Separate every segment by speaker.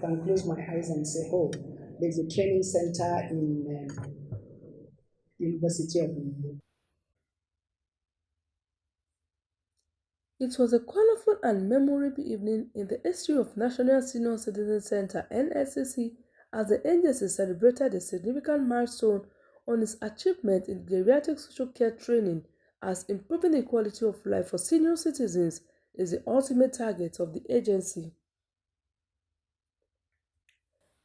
Speaker 1: can close my eyes and say, oh, there's a training center in University of New.
Speaker 2: It was a colorful and memorable evening in the history of National Senior Citizen Center (NSCC) as the agency celebrated a significant milestone on its achievement in geriatric social care training, as improving the quality of life for senior citizens is the ultimate target of the agency.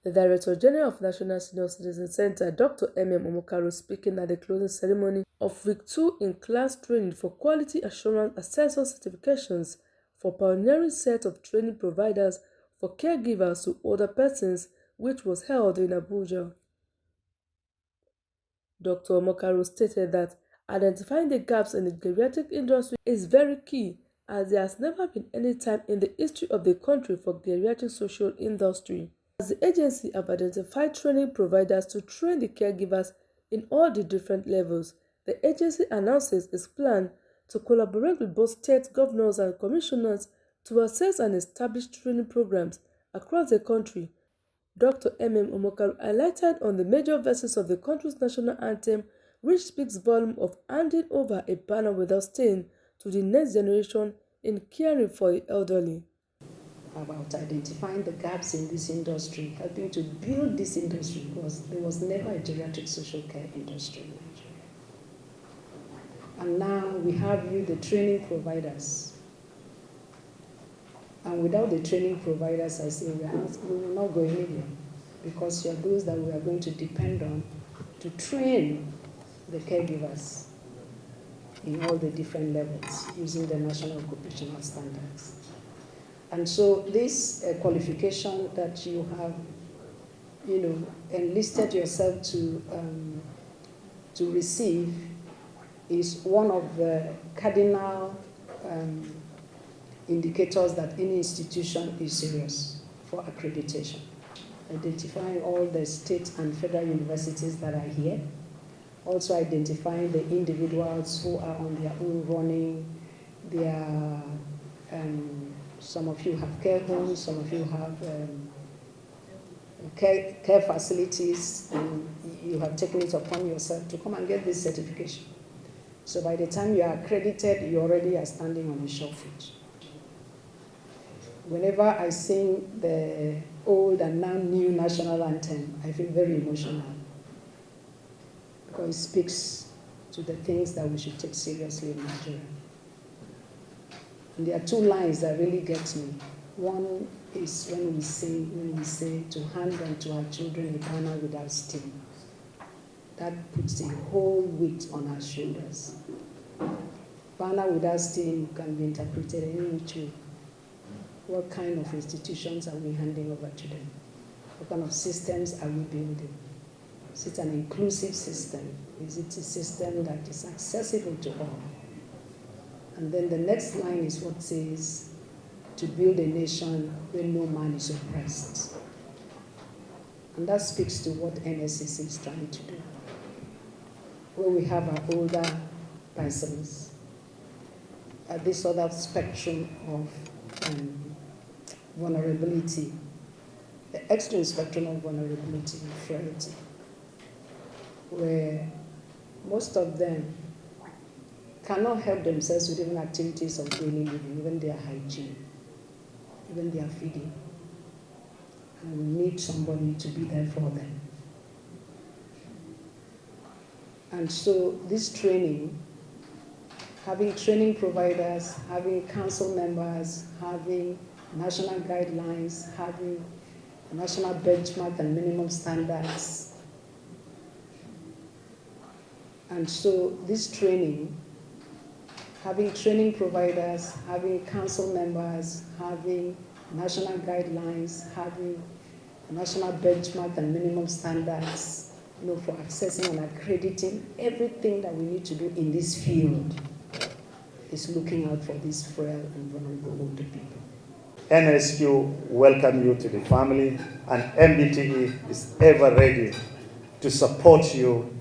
Speaker 2: The Director General of National Senior Citizen Center, Dr. Omokaru, speaking at the closing ceremony of Week 2 in class training for Quality Assurance Assessor certifications for pioneering set of training providers for caregivers to older persons, which was held in Abuja. Dr. Omokaru stated that identifying the gaps in the geriatric industry is very key, as there has never been any time in the history of the country for geriatric social industry. As the agency have identified training providers to train the caregivers in all the different levels, the agency announces its plan to collaborate with both state governors and commissioners to assess and establish training programs across the country. Dr. Omokaru highlighted on the major verses of the country's national anthem, which speaks volumes of handing over a banner without stain to the next generation in caring for the elderly.
Speaker 1: About identifying the gaps in this industry, helping to build this industry, because there was never a geriatric social care industry in Nigeria. And now we have you, the training providers. And without the training providers, I say we will not go anywhere, because you are those that we are going to depend on to train the caregivers in all the different levels using the national occupational standards. And so this qualification that you have, enlisted yourself to receive is one of the cardinal indicators that any institution is serious for accreditation. Identifying all the state and federal universities that are here, also identifying the individuals who are on their own running their some of you have care homes, some of you have care facilities, and you have taken it upon yourself to come and get this certification. So by the time you are accredited, you already are standing on a sure foot. Whenever I sing the old and now new national anthem, I feel very emotional, because it speaks to the things that we should take seriously in Nigeria. And there are two lines that really get me. One is when we say to hand unto our children a banner without stain. That puts the whole weight on our shoulders. Banner without stain can be interpreted any which way. What kind of institutions are we handing over to them? What kind of systems are we building? Is it an inclusive system? Is it a system that is accessible to all? And then the next line is what says, to build a nation where no man is oppressed. And that speaks to what NSCC is trying to do. Where we have our older persons at this other spectrum of vulnerability, the extreme spectrum of vulnerability and frailty, where most of them cannot help themselves with even activities of daily living, even their hygiene, even their feeding. And we need somebody to be there for them. And so this training, having training providers, having council members, having national guidelines, having national benchmark and minimum standards. And so this training, having training providers, having council members, having national guidelines, having national benchmark and minimum standards, for accessing and accrediting everything that we need to do in this field is looking out for these frail and vulnerable older people.
Speaker 3: NSQ welcome you to the family, and MBTE is ever ready to support you,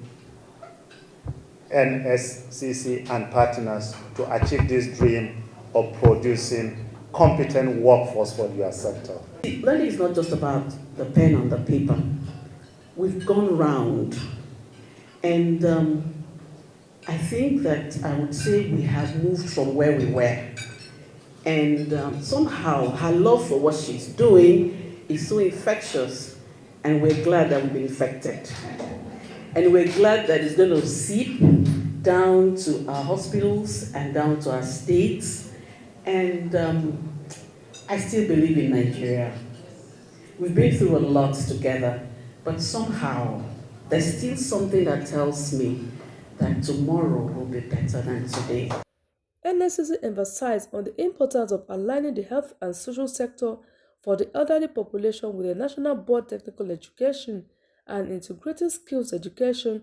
Speaker 3: NSCC and partners, to achieve this dream of producing competent workforce for your sector.
Speaker 4: Learning is not just about the pen on the paper. We've gone round, and I think that I would say we have moved from where we were. And somehow her love for what she's doing is so infectious, and we're glad that we've been infected. And we're glad that it's going to seep down to our hospitals and down to our states. And I still believe in Nigeria. We've been through a lot together, but somehow there's still something that tells me that tomorrow will be better than today.
Speaker 2: NSCC emphasized on the importance of aligning the health and social sector for the elderly population with the National Board Technical Education and integrating skills education